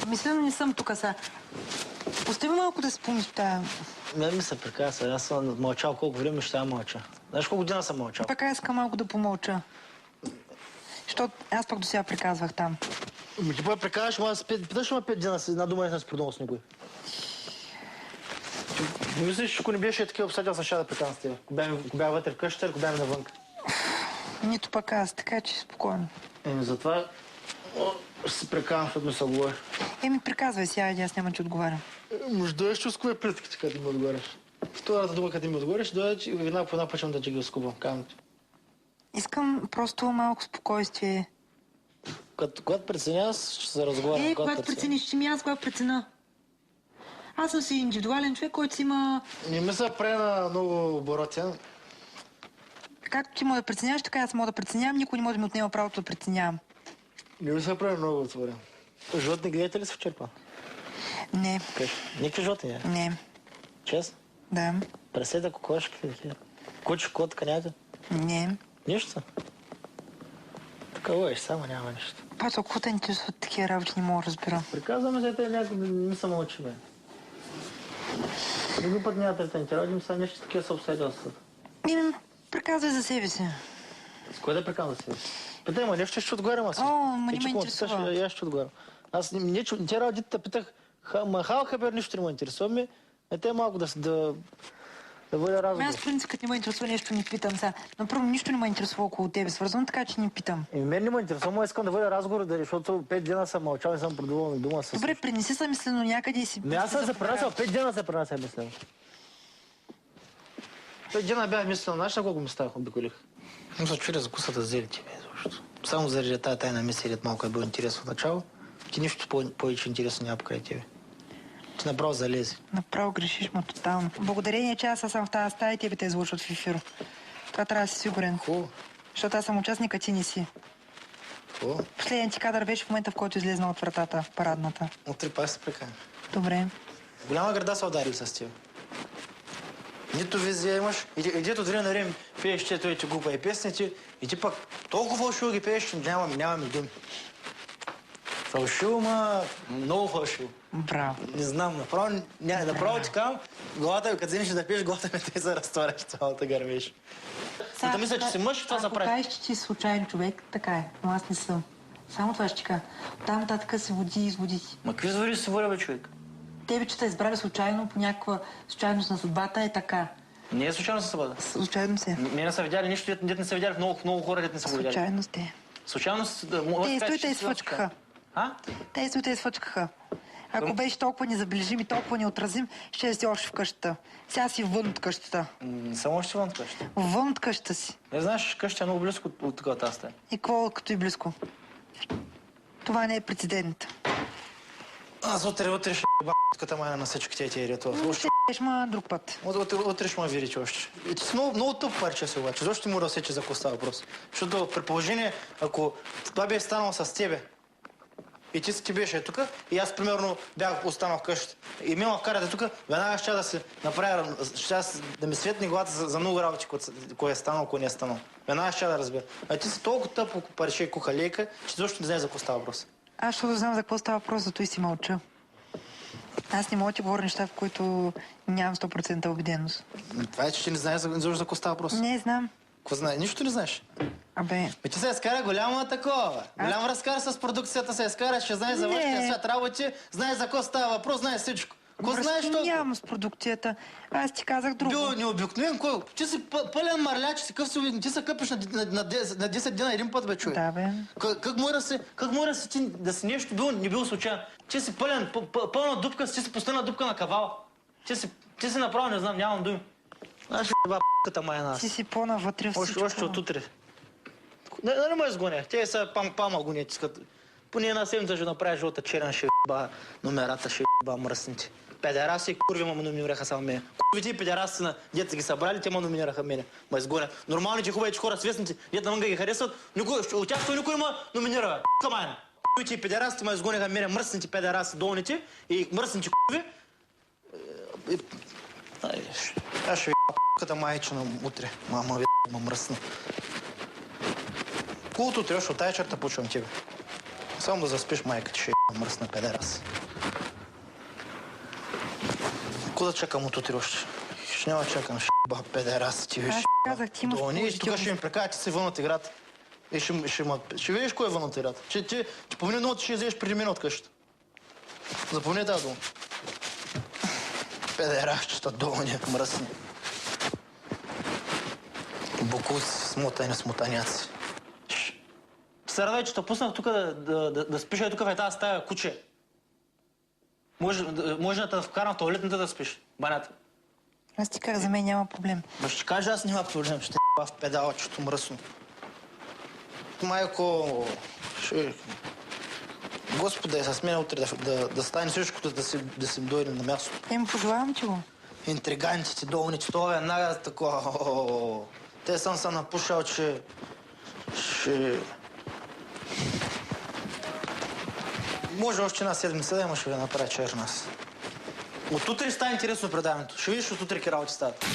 Мислено не съм тук сега. Остави малко да спомниш тая. Мен ми се приказва. Аз съм мълчал колко време ще я мълча. Знаеш колко година съм мълчал? Пък аз искам малко да помълча. Защото аз пък до сега приказвах там. Ти пък приказваш, ама питаш ма 5 дена, една дума не съм се продумал с никой. Мислиш, че ако не беше такива обстоятелства, ще да приказвам с тебе. Ако бях вътре в къщата, ако бях навън. Нито пък аз, така че спокойно. Затова ще се приказвам, защото ми се говори. Приказвай сега, аз няма че отговарям. Може да ще скубя плитките, като ми отговориш. Втората дума, като ми отговориш, дойде, че една по една почвам да ги скубам. Искам просто малко спокойствие. Когато преценя, ще се разговарям. Когато прецениш, че ми аз когато преценя. Аз съм си индивидуален човек, който си има... Не ми се прави на много обороти. Както ти мога да преценяваш, така аз мога да преценявам. Никой не може да ми отнема правото да преценявам. Не ми се прави много отворен. Животни гледате ли се в черпа? Не. Никакви животни не? Не. Честно? Да. Преседа, кокошки, куче, кот, канята? Не. Нищо? Такова е, само няма нищо. Пато, какво те интересуват такива работи, не мога да разбира. Приказваме за те някакво, не съм мълчи, бе. Други път няма да те интересуват, ми са нещо такива са обстоятелства. Приказвай за себе си. С кое да приказвам за себе си? Питай, ма нещо ще отговарям аз. Ма не ме интересува. Аз ще отговарям. Аз не те родите питах, хабер нищо не ме интересува ми, те малко да бъде разговор. Аз в принцип, като не ме интересува нещо, не питам сега. Напърво, нищо не ме интересува около тебе свързано, така че не питам. Мен не ме интересува, но искам да бъде разговор, защото 5 дена съм мълчал и съм продувал дума с... Добре, пренеси се мислено някъде и си... Аз съм се пренасял, 5 дена се пренася мислено. 5 дена бях мислено, знаеш на колко ми ставах, обиколих? Но се чуя за кусата взели тебе, защото. Само заради тази тайна мисля, малко е било интересно в начало. Ти нищо повече интересно няма покрай тебе. Ти направо залези. Направо грешиш, ма тотално. Благодарение, че аз съм в тази стая и тебе те излъчват в ефир. Това трябва да си сигурен. Хубаво. Защото аз съм участник, а ти не си. Хубаво. Последният ти кадър беше в момента, в който излезна от вратата, в парадната. Утре пак се преканя. Добре. Голяма града са ударили с теб. Нито визия имаш, и дето от време на време пееш тези глупави песни, и ти пък толкова фалшиво ги пееш, че нямаме думи. Фалшиво, ма много фалшиво. Браво. Не знам, направо ти казвам, главата ми, като вземеш да пиеш, главата ми те се разтваряш цялата гърмеш. Да мисля, че си мъж, това се прави. Ако кажеш, че ти си случайен човек, така е, но аз не съм. Само това ще ти кажа. Оттам нататък се води изводи. Ма какви изводи се водя, бе, човек? Тебе, че те избрали случайно по някаква случайност на съдбата е така. Не е случайно със събада. Случайно се. Не са видяли нищо, дет не са видяли много хора, дет не са го видяли. Случайност е. Случайност... Те изфъчкаха. Те изфъчкаха. Ако беше толкова незабележим и толкова неотразим, ще си още в къщата. Сега си вън от къщата. Не съм още вън от къщата. Вън от къщата си. Не знаеш, къщата е много близко от такова тази стая. И какво като и близко? Това не е прецедент. Аз утре ще б***ката майна на всички тези ретова. Ще ма друг път. Утре ще ме видите още. И ти си много тъп парче си обаче. Защо ти му разсече за какво става въпрос? Защото при положение, ако това беше станало с тебе, и ти беше тук, и аз примерно бях останал вкъщи. И ме вкарате тук, веднага ще да се направя, да ми светне главата за много работи, кое е станало, кое не е станало. Веднага ще да разбера. А ти си толкова тъп парче и кухалейка, че защо не знаеш за какво става въпрос? Аз ще да знам за какво става въпрос, зато и си мълча. Аз не мога да ти говоря неща, в които нямам 100% убеденост. Това е, че ти не знаеш за какво става въпрос. Не, знам. Какво знаеш? Нищо не знаеш. Абе... Ти се изкара голямо такова. Голям разкар с продукцията се изкара, ще знаеш за външния свят работи, знаеш за какво става въпрос, знаеш всичко. Какво знаеш толкова? Нямам с продукцията. Аз ти казах друго. Бил необикновен кой? Ти си пълен марляч, ти се къпиш на 10 дена един път, бе, човек. Да, бе. Как може да си нещо не бил случайно? Ти си пълна дупка, ти си пустена дупка на кавал. Ти си направо, не знам, нямам думи. Знаеш ли, б***ката майна аз? Ти си по-навътре всичко. Още от утре. Не ме изгоня. Те са пама гонят, искат. Поне една седмица ще направя живота черен, ще ба номерата, ще ба мръсните. Педераси и курви ме номинираха само мене. Курвите и педераси на деца ги събрали, те ме номинираха мене. Ме изгоня. Нормалните хубавите хора, свестните, дете навънка ги харесват, от тях никой ме номинира. Камайна. Курвите и педерасите ме изгоняха мене, мръсните педераси, долните и мръсните курви. Аз ще ката майчина утре. Мама мръсна. Колото утре, защото тая черта почвам тебе. Само да заспиш майка, ще мръсна педерас. Кога да чакам от утре още? Ще няма чакам, ще педерас, ти виж. Аз казах, ти имаш Дони, тук положително. ще ми прекара, ти си вън от играта. И ще видиш кой е вън от играта. Ти помни много, че ще излезеш преди мен от къщата. Запомни тази дума. Педерасчета, Дони, мръсни. Бокуци, смутаняци. Сърдай, че те пуснах тук да спиш тук в тази стая, куче. Може да те вкарам в туалетната да спиш, банята. Аз ти казах, за мен няма проблем. Ма ще кажа, аз няма проблем, ще в педалчето мръсно. Майко, Господи, с мен утре да стане всичко, да си дойде на място. Пожелавам ти го. Интригантите, долните, това е веднага такова. Те съм се напушал, че... Може още една седмица да има, ще ви направя черна. От утре става интересно предаването. Ще видиш, от утре ки работи стават.